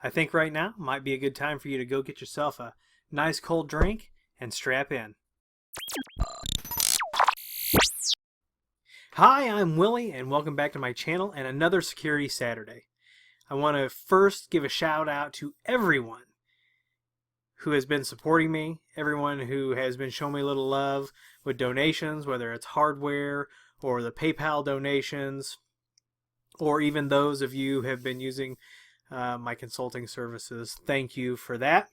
I think right now might be a good time for you to go get yourself a nice cold drink and strap in. Hi, I'm Willie, and welcome back to my channel and another Security Saturday. I want to first give a shout out to everyone who has been supporting me, everyone who has been showing me a little love with donations, whether it's hardware or the PayPal donations, or even those of you who have been using my consulting services. Thank you for that.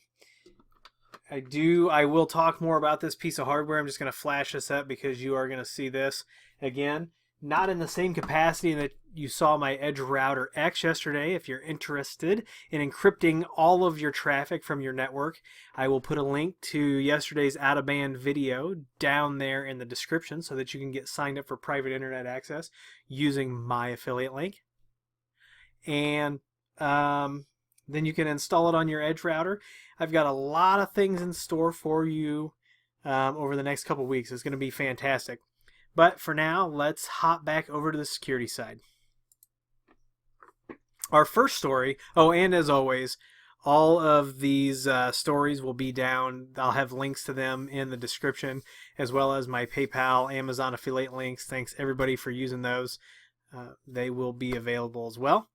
I will talk more about this piece of hardware. I'm just going to flash this up because you are going to see this again. Not in the same capacity that you saw my Edge Router X yesterday. If you're interested in encrypting all of your traffic from your network, I will put a link to yesterday's out-of-band video down there in the description so that you can get signed up for private internet access using my affiliate link. And then you can install it on your Edge router. I've got a lot of things in store for you over the next couple weeks. It's going to be fantastic. But for now, let's hop back over to the security side. Our first story, and as always, all of these stories will be down. I'll have links to them in the description, as well as my PayPal, Amazon affiliate links. Thanks everybody for using those. They will be available as well.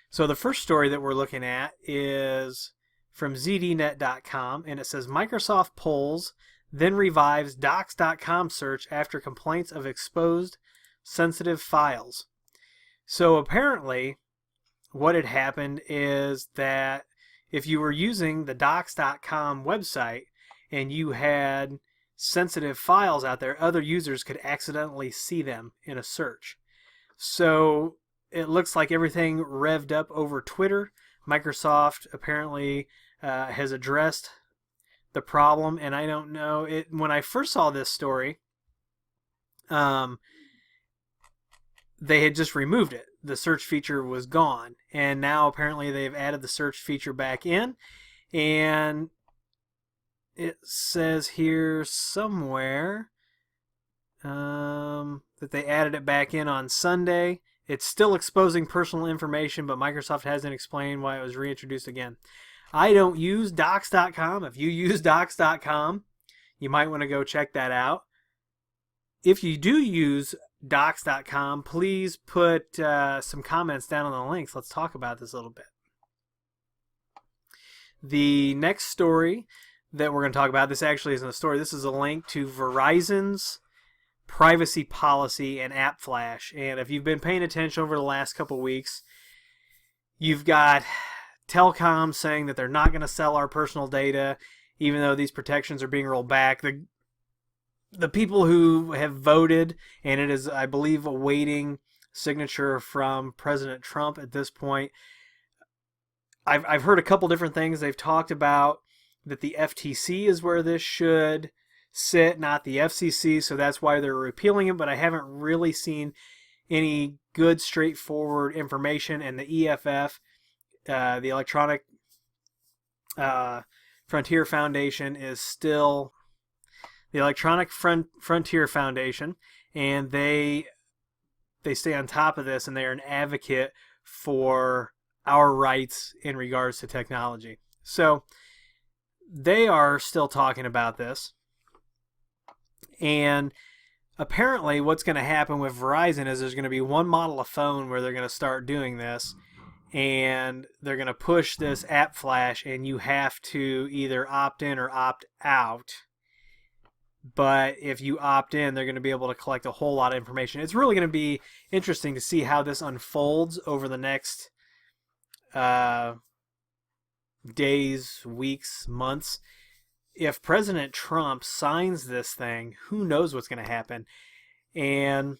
So the first story that we're looking at is from ZDNet.com, and it says Microsoft polls then revives Docs.com search after complaints of exposed sensitive files. So apparently what had happened is that if you were using the Docs.com website and you had sensitive files out there, other users could accidentally see them in a search. So it looks like everything revved up over Twitter. Microsoft apparently has addressed the problem, and I don't know. When I first saw this story, they had just removed it. The search feature was gone, and now apparently they've added the search feature back in, and it says here somewhere that they added it back in on Sunday. It's still exposing personal information, but Microsoft hasn't explained why it was reintroduced again. I don't use Docs.com. If you use Docs.com, you might want to go check that out. If you do use Docs.com, please put some comments down on the links. Let's talk about this a little bit. The next story that we're going to talk about, this actually isn't a story. This is a link to Verizon's privacy policy and app flash. And if you've been paying attention over the last couple weeks, you've got Telcom saying that they're not going to sell our personal data even though these protections are being rolled back. The people who have voted, and it is, I believe, awaiting signature from President Trump at this point. I've heard a couple different things. They've talked about that the FTC is where this should sit, not the FCC, so that's why they're repealing it, but I haven't really seen any good, straightforward information, and the EFF, the Electronic Frontier Foundation, is still the Electronic Frontier Foundation, and they stay on top of this, and they are an advocate for our rights in regards to technology. So they are still talking about this. And apparently what's going to happen with Verizon is there's going to be one model of phone where they're going to start doing this, and they're going to push this app flash, and you have to either opt in or opt out. But if you opt in, they're going to be able to collect a whole lot of information. It's really going to be interesting to see how this unfolds over the next days, weeks, months. If President Trump signs this thing, who knows what's going to happen. And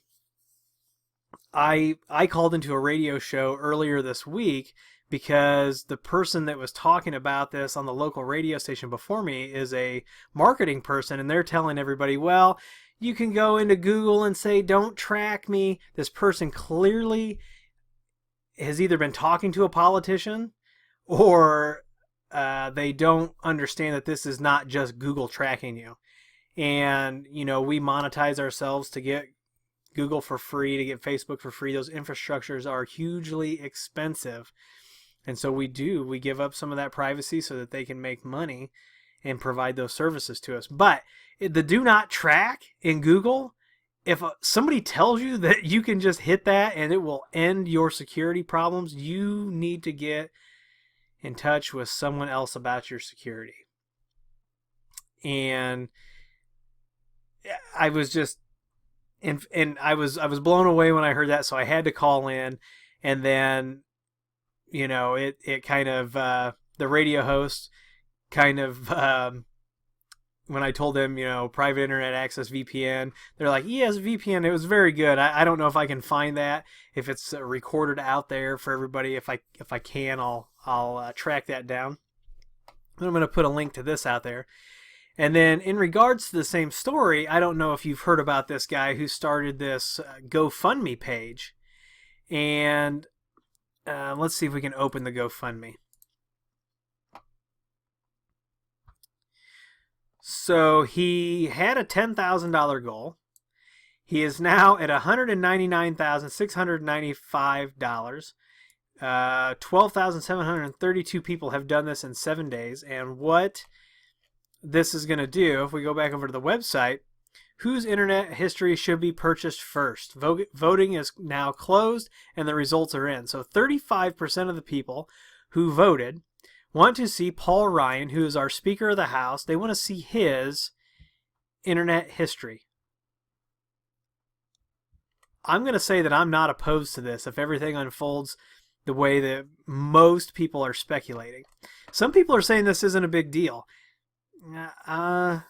I called into a radio show earlier this week because the person that was talking about this on the local radio station before me is a marketing person, and they're telling everybody, well, you can go into Google and say, don't track me. This person clearly has either been talking to a politician or they don't understand that this is not just Google tracking you. And, you know, we monetize ourselves to get Google for free, to get Facebook for free. Those infrastructures are hugely expensive. And so we give up some of that privacy so that they can make money and provide those services to us. But the do not track in Google, if somebody tells you that you can just hit that and it will end your security problems, you need to get in touch with someone else about your security. And I was just, and I was blown away when I heard that, so I had to call in. And then, you know, it kind of, the radio host kind of, when I told them, you know, private internet access VPN, they're like, yes, VPN. It was very good. I don't know if I can find that, if it's recorded out there for everybody. If I can, I'll track that down. And I'm going to put a link to this out there. And then in regards to the same story, I don't know if you've heard about this guy who started this GoFundMe page. And let's see if we can open the GoFundMe. So he had a $10,000 goal. He is now at $199,695. 12,732 people have done this in 7 days. And what this is going to do, if we go back over to the website, whose internet history should be purchased first? Voting is now closed and the results are in. So 35% of the people who voted want to see Paul Ryan, who is our Speaker of the House, they want to see his internet history. I'm going to say that I'm not opposed to this if everything unfolds the way that most people are speculating. Some people are saying this isn't a big deal. I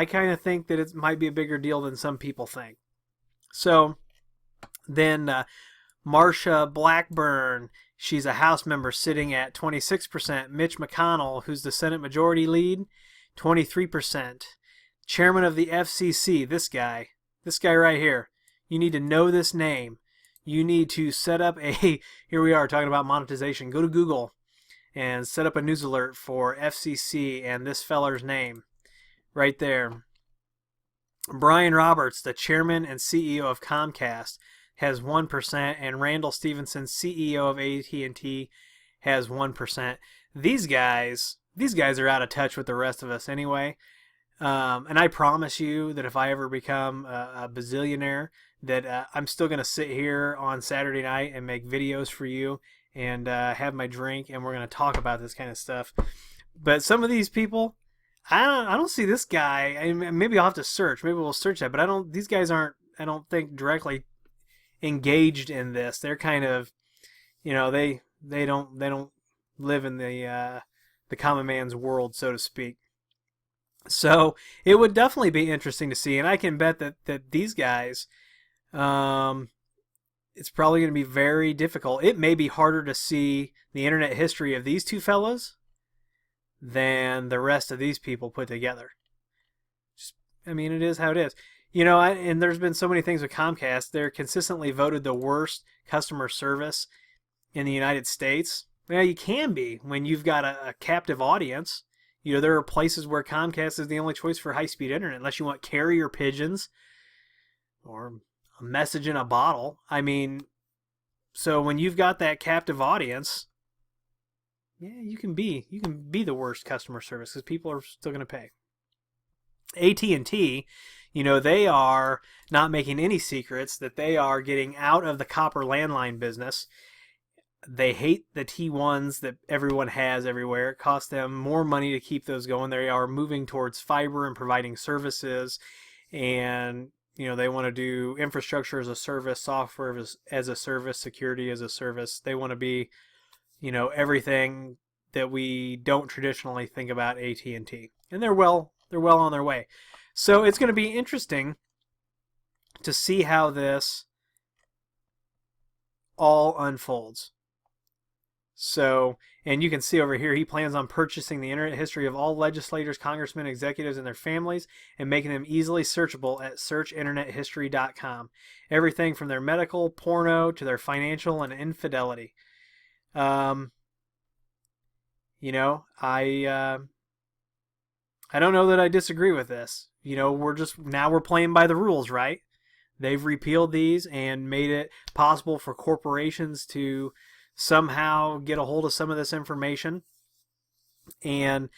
kind of think that it might be a bigger deal than some people think. So then Marsha Blackburn, she's a House member, sitting at 26%. Mitch McConnell, who's the Senate Majority Lead, 23%. Chairman of the FCC, this guy right here. You need to know this name. You need to set up here we are talking about monetization. Go to Google and set up a news alert for FCC and this feller's name right there. Brian Roberts, the chairman and CEO of Comcast, has 1%, and Randall Stevenson, CEO of AT&T, has 1%. These guys are out of touch with the rest of us anyway. And I promise you that if I ever become a bazillionaire, that I'm still going to sit here on Saturday night and make videos for you and have my drink, and we're going to talk about this kind of stuff. But some of these people, I don't see this guy. I mean, maybe I'll have to search. Maybe we'll search that. But these guys aren't, I don't think, directly engaged in this. They're kind of, you know, they don't live in the common man's world, so to speak. So it would definitely be interesting to see, and I can bet that these guys, it's probably going to be very difficult. It may be harder to see the internet history of these two fellows than the rest of these people put together. I mean, it is how it is. You know, and there's been so many things with Comcast. They're consistently voted the worst customer service in the United States. Well, you can be when you've got a captive audience. You know, there are places where Comcast is the only choice for high-speed internet, unless you want carrier pigeons or a message in a bottle. I mean, so when you've got that captive audience, yeah, you can be the worst customer service because people are still going to pay. AT&T, you know, they are not making any secrets that they are getting out of the copper landline business. They hate the T1s that everyone has everywhere. It costs them more money to keep those going. They are moving towards fiber and providing services, and you know, they want to do infrastructure as a service, software as a service, security as a service. They want to be, you know, everything that we don't traditionally think about AT&T. And they're well on their way. So it's going to be interesting to see how this all unfolds. So, and you can see over here, he plans on purchasing the internet history of all legislators, congressmen, executives, and their families, and making them easily searchable at searchinternethistory.com. Everything from their medical, porno, to their financial and infidelity. You know, I don't know that I disagree with this. You know, we're playing by the rules, right? They've repealed these and made it possible for corporations to somehow get a hold of some of this information. And,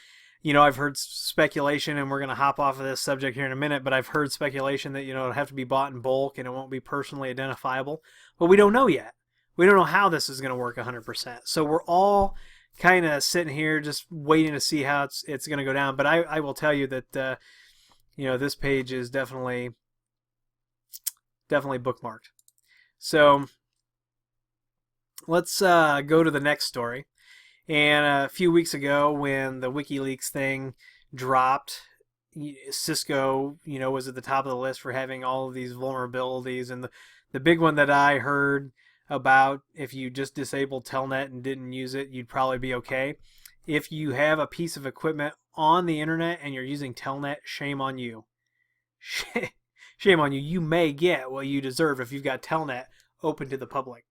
you know, I've heard speculation, and we're going to hop off of this subject here in a minute, but I've heard speculation that, you know, it'll have to be bought in bulk and it won't be personally identifiable. But we don't know yet. We don't know how this is going to work 100%. So we're all kind of sitting here just waiting to see how it's going to go down. But I will tell you that, you know, this page is definitely bookmarked. So let's go to the next story. And a few weeks ago, when the WikiLeaks thing dropped, Cisco, you know, was at the top of the list for having all of these vulnerabilities. And the big one that I heard about, if you just disabled Telnet and didn't use it, you'd probably be okay. If you have a piece of equipment on the internet and you're using Telnet, shame on you. Shame on you. You may get what you deserve if you've got Telnet open to the public.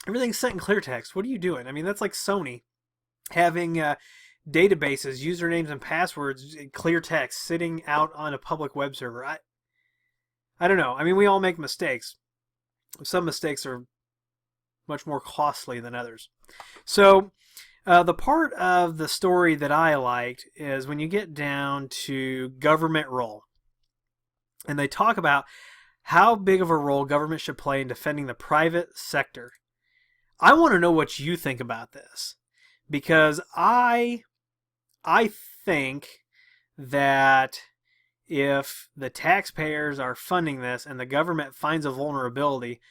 Everything's set in clear text. What are you doing? I mean, that's like Sony having databases, usernames, and passwords in clear text sitting out on a public web server. I don't know. I mean, we all make mistakes. Some mistakes are much more costly than others. So the part of the story that I liked is when you get down to government role. And they talk about how big of a role government should play in defending the private sector. I want to know what you think about this, because I think that if the taxpayers are funding this and the government finds a vulnerability,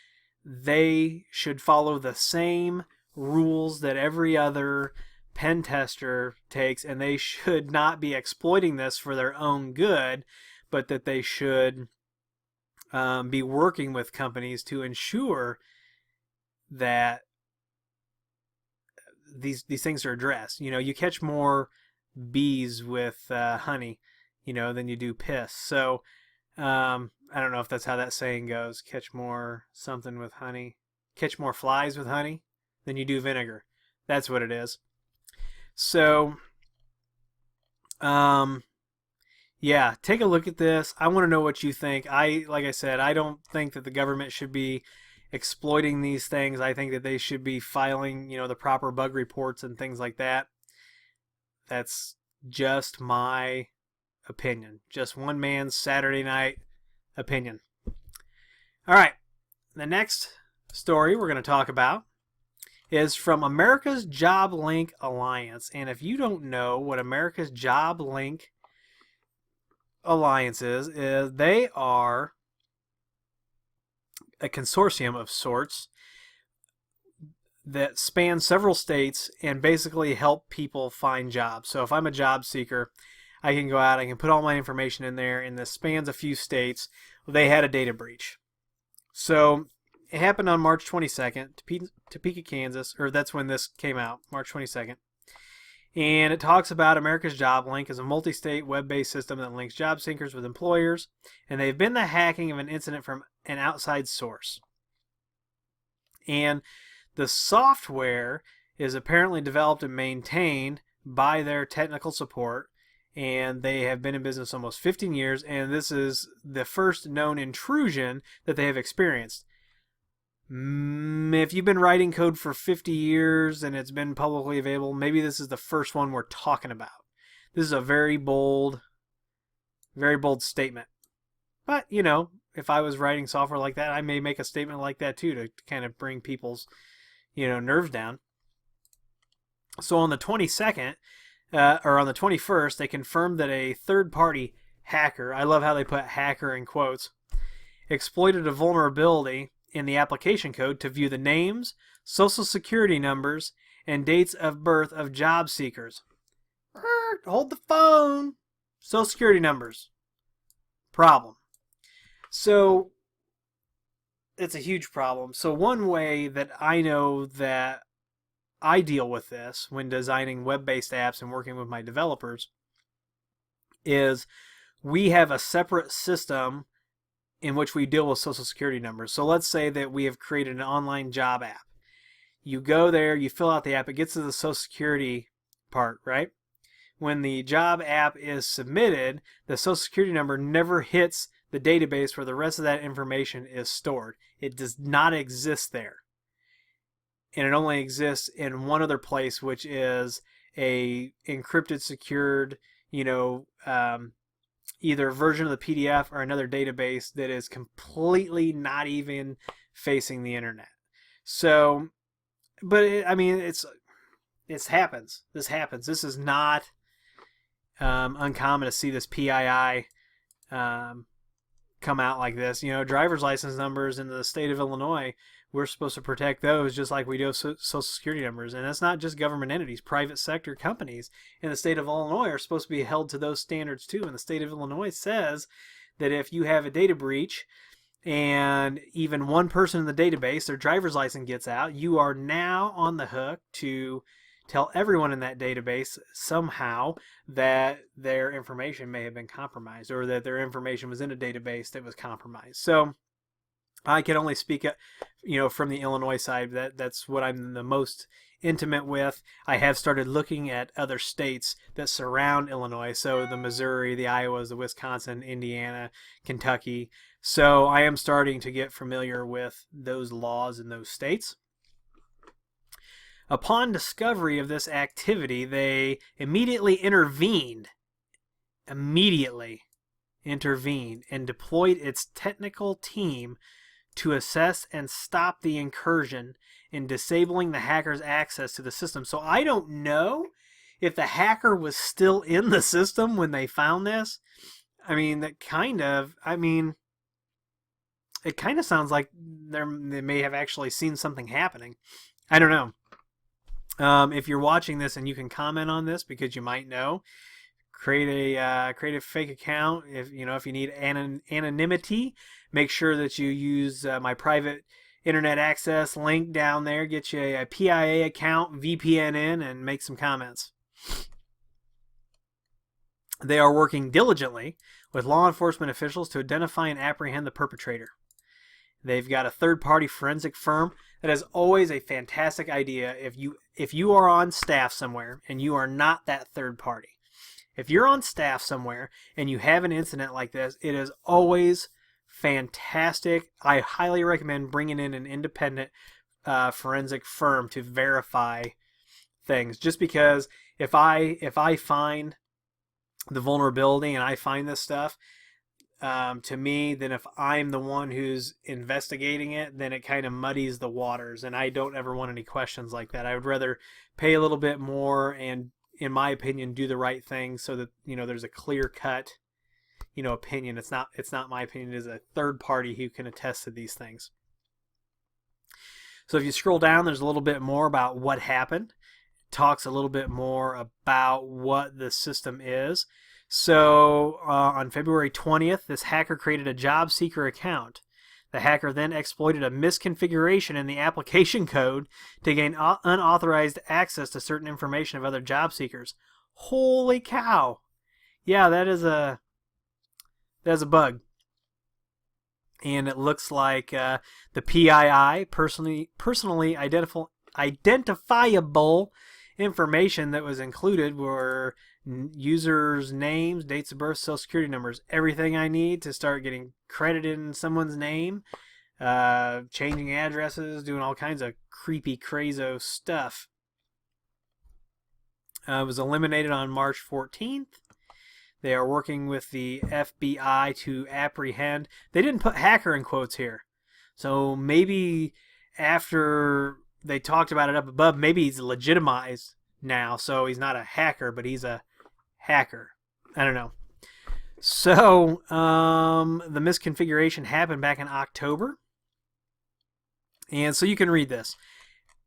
they should follow the same rules that every other pen tester takes, and they should not be exploiting this for their own good, but that they should be working with companies to ensure that these things are addressed. You know, you catch more bees with honey, you know, than you do piss. So I don't know if that's how that saying goes. Catch more something with honey. Catch more flies with honey than you do vinegar. That's what it is. So yeah, take a look at this. I want to know what you think. Like I said, I don't think that the government should be exploiting these things. I think that they should be filing, you know, the proper bug reports and things like that. That's just my opinion. Just one man's Saturday night opinion. All right. The next story we're going to talk about is from America's JobLink Alliance. And if you don't know what America's JobLink Alliance is they are a consortium of sorts that span several states and basically help people find jobs. So if I'm a job seeker, I can go out, I can put all my information in there, and this spans a few states. They had a data breach. So it happened on March 22nd, Topeka, Kansas, or that's when this came out, March 22nd. And it talks about America's JobLink as a multi-state web-based system that links job seekers with employers, and they've been the hacking of an incident from an outside source. And the software is apparently developed and maintained by their technical support, and they have been in business almost 15 years, and this is the first known intrusion that they have experienced. If you've been writing code for 50 years and it's been publicly available, maybe this is the first one we're talking about. This is a very bold statement. But, you know, if I was writing software like that, I may make a statement like that too to kind of bring people's, you know, nerves down. So on the 22nd, or on the 21st, they confirmed that a third-party hacker, I love how they put hacker in quotes, exploited a vulnerability in the application code to view the names, social security numbers, and dates of birth of job seekers. Hold the phone. Social security numbers. Problem. So it's a huge problem. So one way that I know that I deal with this when designing web-based apps and working with my developers is we have a separate system in which we deal with social security numbers. So let's say that we have created an online job app. You go there, you fill out the app, it gets to the social security part, right? When the job app is submitted, the social security number never hits the database where the rest of that information is stored. It does not exist there. And it only exists in one other place, which is a encrypted, secured, either version of the PDF or another database that is completely not even facing the internet. So, but it happens. This happens. This is not uncommon to see this PII come out like this. Driver's license numbers in the state of Illinois, we're supposed to protect those just like we do Social Security numbers. And that's not just government entities. Private sector companies in the state of Illinois are supposed to be held to those standards too. And the state of Illinois says that if you have a data breach and even one person in the database, their driver's license gets out, you are now on the hook to tell everyone in that database somehow that their information may have been compromised, or that their information was in a database that was compromised. So I can only speak, from the Illinois side. That's what I'm the most intimate with. I have started looking at other states that surround Illinois, so the Missouri, the Iowas, the Wisconsin, Indiana, Kentucky. So I am starting to get familiar with those laws in those states. Upon discovery of this activity, they immediately intervened and deployed its technical team to assess and stop the incursion in disabling the hacker's access to the system. So I don't know if the hacker was still in the system when they found this. It kind of sounds like they may have actually seen something happening. I don't know. If you're watching this and you can comment on this, because you might know, create a fake account. If you need anonymity, make sure that you use my private internet access link down there. Get you a PIA account, VPN in, and make some comments. They are working diligently with law enforcement officials to identify and apprehend the perpetrator. They've got a third-party forensic firm. That is always a fantastic idea if you are on staff somewhere and you are not that third party. If you're on staff somewhere and you have an incident like this, it is always fantastic. I highly recommend bringing in an independent forensic firm to verify things. Just because if I find the vulnerability and I find this stuff, to me, then if I'm the one who's investigating it, then it kind of muddies the waters, and I don't ever want any questions like that. I would rather pay a little bit more and, in my opinion, do the right thing so that there's a clear-cut opinion. It's not my opinion. It is a third party who can attest to these things. So if you scroll down, there's a little bit more about what happened. It talks a little bit more about what the system is. So on February 20th, this hacker created a job seeker account. The hacker then exploited a misconfiguration in the application code to gain unauthorized access to certain information of other job seekers. Holy cow! Yeah, that's a bug. And it looks like the PII, personally identifiable information that was included were users' names, dates of birth, social security numbers, everything I need to start getting credited in someone's name, changing addresses, doing all kinds of creepy, crazo stuff. It was eliminated on March 14th. They are working with the FBI to apprehend. They didn't put hacker in quotes here. So maybe after they talked about it up above, maybe he's legitimized now. So he's not a hacker, but he's a hacker. I don't know. So the misconfiguration happened back in October. And so you can read this.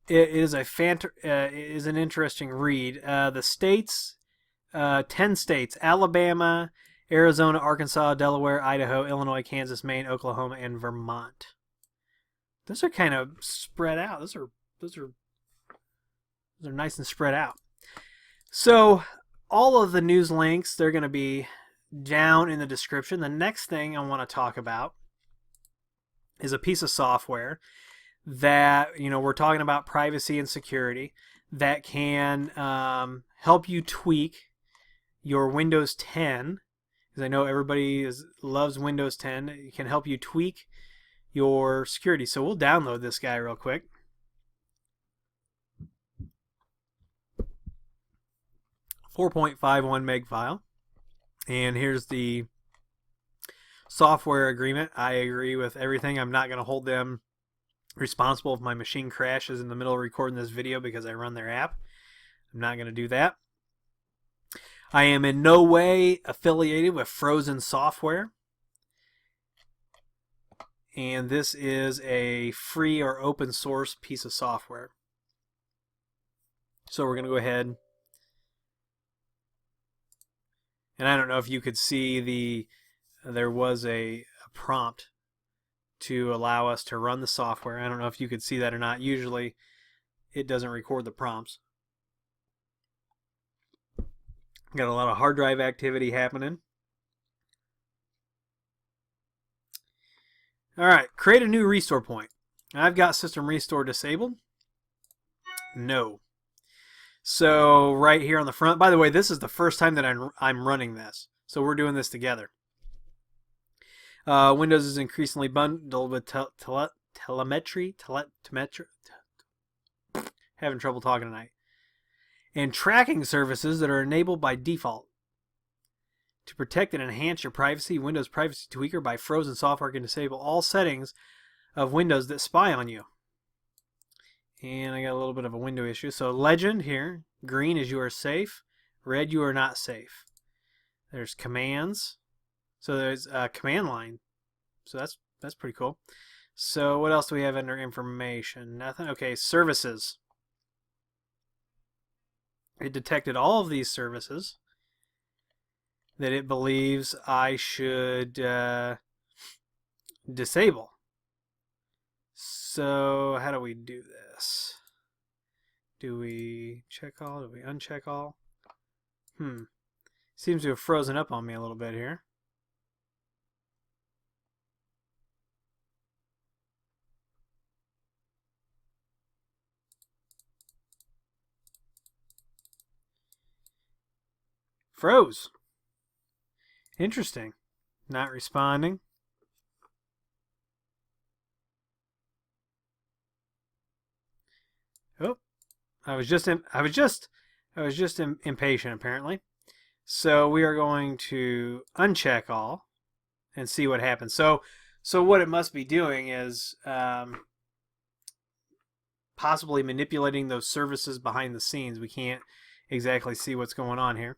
It is an interesting read. The states, 10 states, Alabama, Arizona, Arkansas, Delaware, Idaho, Illinois, Kansas, Maine, Oklahoma, and Vermont. Those are kind of spread out. Those are nice and spread out. So all of the news links, they're going to be down in the description. The next thing I want to talk about is a piece of software that, we're talking about privacy and security, that can help you tweak your Windows 10, because I know everybody loves Windows 10. It can help you tweak your security. So we'll download this guy real quick. .51 meg file. And here's the software agreement. I agree with everything. I'm not going to hold them responsible if my machine crashes in the middle of recording this video because I run their app. I'm not going to do that. I am in no way affiliated with Frozen Software. And this is a free or open source piece of software. So we're going to go ahead. And I don't know if you could see there was a prompt to allow us to run the software. I don't know if you could see that or not. Usually it doesn't record the prompts. Got a lot of hard drive activity happening. Alright, create a new restore point. I've got system restore disabled. No. So right here on the front, by the way, this is the first time that I'm running this. So we're doing this together. Windows is increasingly bundled with telemetry. Having trouble talking tonight. And tracking services that are enabled by default. To protect and enhance your privacy, Windows Privacy Tweaker by Frozen Software can disable all settings of Windows that spy on you. And I got a little bit of a window issue. So legend here, green is you are safe, red you are not safe. There's commands. So there's a command line. So that's pretty cool. So what else do we have under information? Nothing. Okay, services. It detected all of these services that it believes I should disable. So how do we do this? Do we check all? Do we uncheck all? Seems to have frozen up on me a little bit here. Froze. Interesting. Not responding. Oh, I was just impatient apparently. So we are going to uncheck all and see what happens. So what it must be doing is possibly manipulating those services behind the scenes. We can't exactly see what's going on here.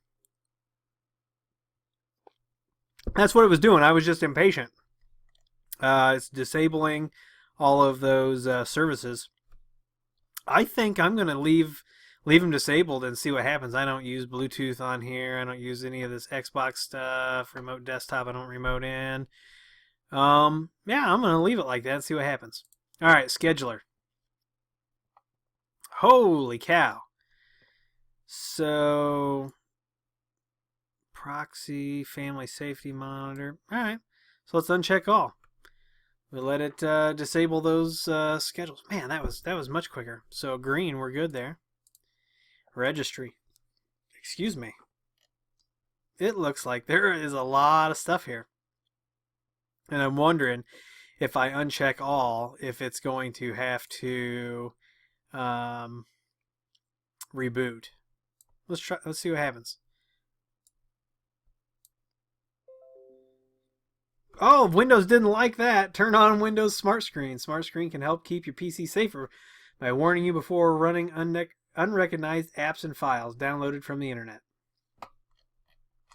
That's what it was doing. I was just impatient. It's disabling all of those services. I think I'm going to leave them disabled and see what happens. I don't use Bluetooth on here. I don't use any of this Xbox stuff. Remote desktop, I don't remote in. Yeah, I'm going to leave it like that and see what happens. All right, scheduler. Holy cow. So proxy, family safety monitor. All right, so let's uncheck all. We let it disable those schedules. Man, that was much quicker. So green, we're good there. Registry. Excuse me. It looks like there is a lot of stuff here. And I'm wondering if I uncheck all, if it's going to have to reboot. Let's see what happens. Oh, Windows didn't like that. Turn on Windows Smart Screen. Smart Screen can help keep your PC safer by warning you before running unrecognized apps and files downloaded from the internet.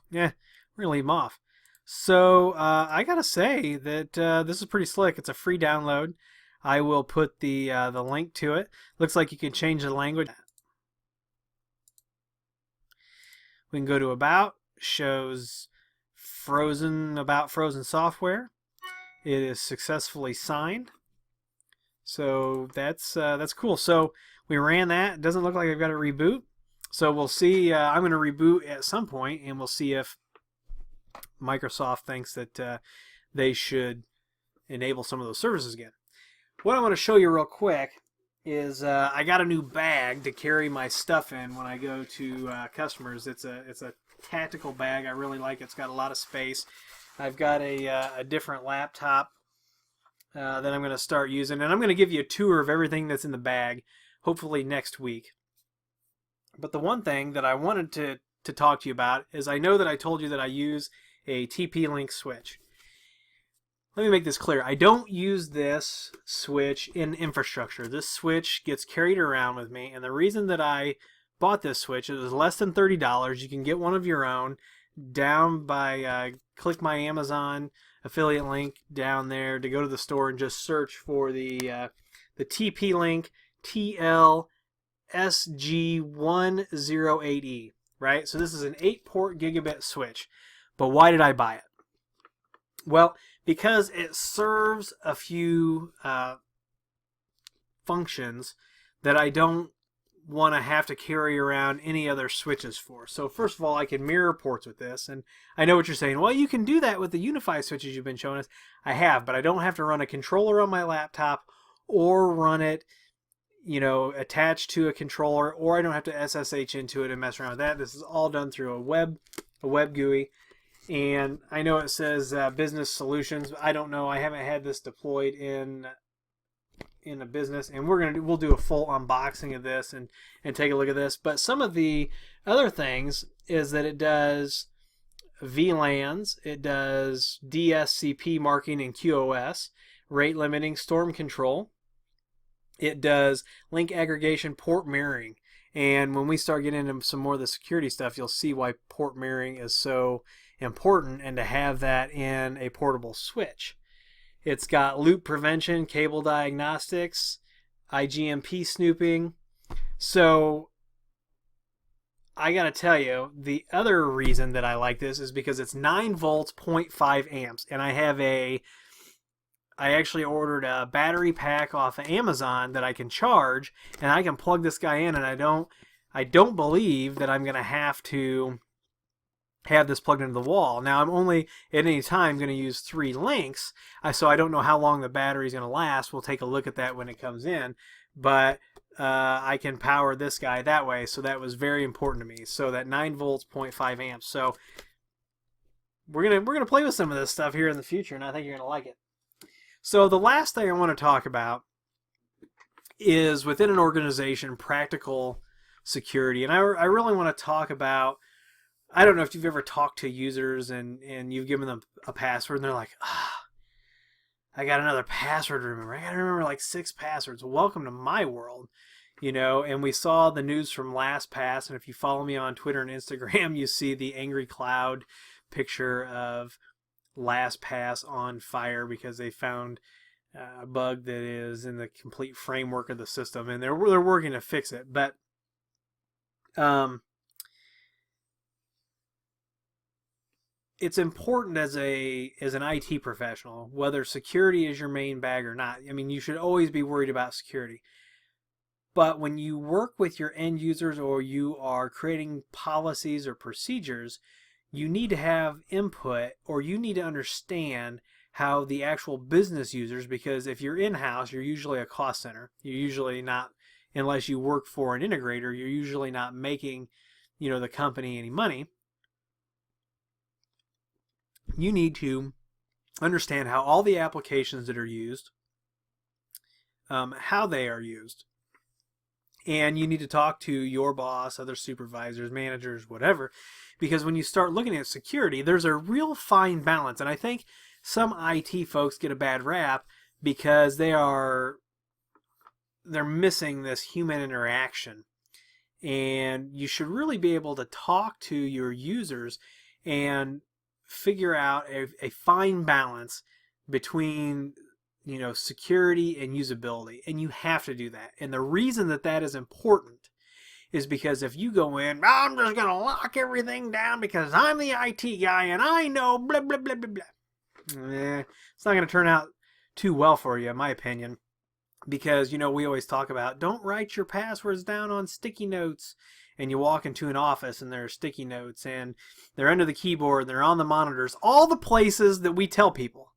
Yeah, we're going to leave them off. So I got to say that this is pretty slick. It's a free download. I will put the link to it. Looks like you can change the language. We can go to About. Shows Frozen Software. It is successfully signed. So that's cool. So we ran that. It doesn't look like I've got to reboot. So we'll see. I'm going to reboot at some point, and we'll see if Microsoft thinks that they should enable some of those services again. What I want to show you real quick is I got a new bag to carry my stuff in when I go to customers. It's a tactical bag. I really like it. It's got a lot of space. I've got a different laptop that I'm going to start using. And I'm going to give you a tour of everything that's in the bag, hopefully next week. But the one thing that I wanted to talk to you about is I know that I told you that I use a TP-Link switch. Let me make this clear. I don't use this switch in infrastructure. This switch gets carried around with me, and the reason that I bought this switch, it was less than $30. You can get one of your own down by click my Amazon affiliate link down there to go to the store and just search for the TP-Link TLSG108E, right? So this is an 8-port gigabit switch. But why did I buy it? Well, because it serves a few functions that I don't want to have to carry around any other switches for. So first of all, I can mirror ports with this, and I know what you're saying. Well, you can do that with the UniFi switches you've been showing us. I have, but I don't have to run a controller on my laptop or run it, you know, attached to a controller, or I don't have to SSH into it and mess around with that. This is all done through a web GUI. And I know it says business solutions. I don't know. I haven't had this deployed in a business, and we'll do a full unboxing of this and take a look at this. But some of the other things is that it does VLANs, it does DSCP marking and QoS, rate limiting, storm control. It does link aggregation, port mirroring. And when we start getting into some more of the security stuff, you'll see why port mirroring is so important, and to have that in a portable switch. It's got loop prevention, cable diagnostics, IGMP snooping. So I gotta tell you, the other reason that I like this is because it's 9 volts, 0.5 amps, and I actually ordered a battery pack off of Amazon that I can charge, and I can plug this guy in, and I don't believe that I'm gonna have to have this plugged into the wall. Now, I'm only at any time going to use 3 links, so I don't know how long the battery is going to last. We'll take a look at that when it comes in, but I can power this guy that way, so that was very important to me. So that 9 volts, 0.5 amps. So we're gonna play with some of this stuff here in the future, and I think you're gonna like it. So the last thing I want to talk about is within an organization, practical security, and I really want to talk about. I don't know if you've ever talked to users and you've given them a password and they're like, I got another password to remember. I got to remember like 6 passwords. Welcome to my world, you know. And we saw the news from LastPass, and if you follow me on Twitter and Instagram, you see the angry cloud picture of LastPass on fire because they found a bug that is in the complete framework of the system, and they're working to fix it. But it's important as an IT professional, whether security is your main bag or not. I mean, you should always be worried about security. But when you work with your end users or you are creating policies or procedures, you need to have input, or you need to understand how the actual business users, because if you're in-house, you're usually a cost center. You're usually not, unless you work for an integrator, you're usually not making, you know, the company any money. You need to understand how all the applications that are used, how they are used. And you need to talk to your boss, other supervisors, managers, whatever, because when you start looking at security, there's a real fine balance. And I think some IT folks get a bad rap because they're missing this human interaction. And you should really be able to talk to your users and figure out a fine balance between, you know, security and usability, and you have to do that. And the reason that is important is because if you go in, I'm just going to lock everything down because I'm the IT guy and I know blah, blah, blah, blah, blah. It's not going to turn out too well for you, in my opinion, because, you know, we always talk about don't write your passwords down on sticky notes. And you walk into an office and there are sticky notes and they're under the keyboard, they're on the monitors, all the places that we tell people,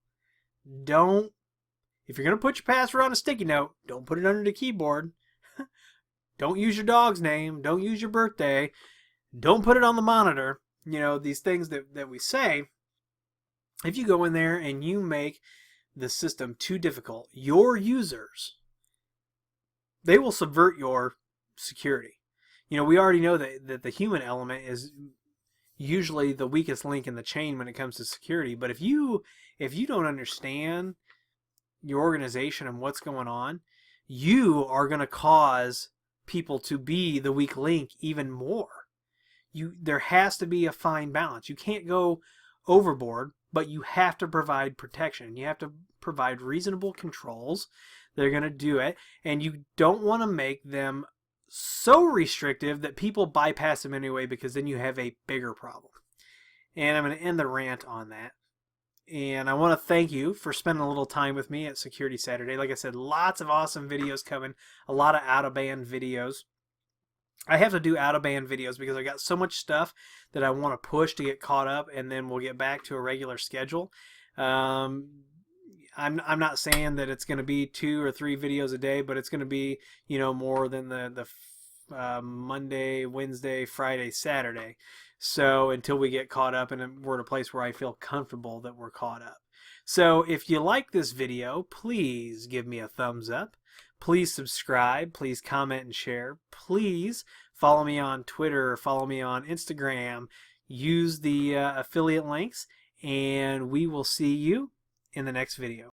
if you're going to put your password on a sticky note, don't put it under the keyboard. Don't use your dog's name. Don't use your birthday. Don't put it on the monitor. You know, these things that we say, if you go in there and you make the system too difficult, your users, they will subvert your security. You know, we already know that the human element is usually the weakest link in the chain when it comes to security. But if you don't understand your organization and what's going on, you are going to cause people to be the weak link even more. There has to be a fine balance. You can't go overboard, but you have to provide protection. You have to provide reasonable controls. They're going to do it, and you don't want to make them so restrictive that people bypass them anyway, because then you have a bigger problem. And I'm going to end the rant on that. And I want to thank you for spending a little time with me at Security Saturday. Like I said, lots of awesome videos coming, a lot of out-of-band videos. I have to do out-of-band videos because I got so much stuff that I want to push to get caught up, and then we'll get back to a regular schedule. I'm not saying that it's going to be 2 or 3 videos a day, but it's going to be, you know, more than the Monday, Wednesday, Friday, Saturday. So until we get caught up and we're at a place where I feel comfortable that we're caught up. So if you like this video, please give me a thumbs up. Please subscribe. Please comment and share. Please follow me on Twitter. Follow me on Instagram. Use the affiliate links, and we will see you in the next video.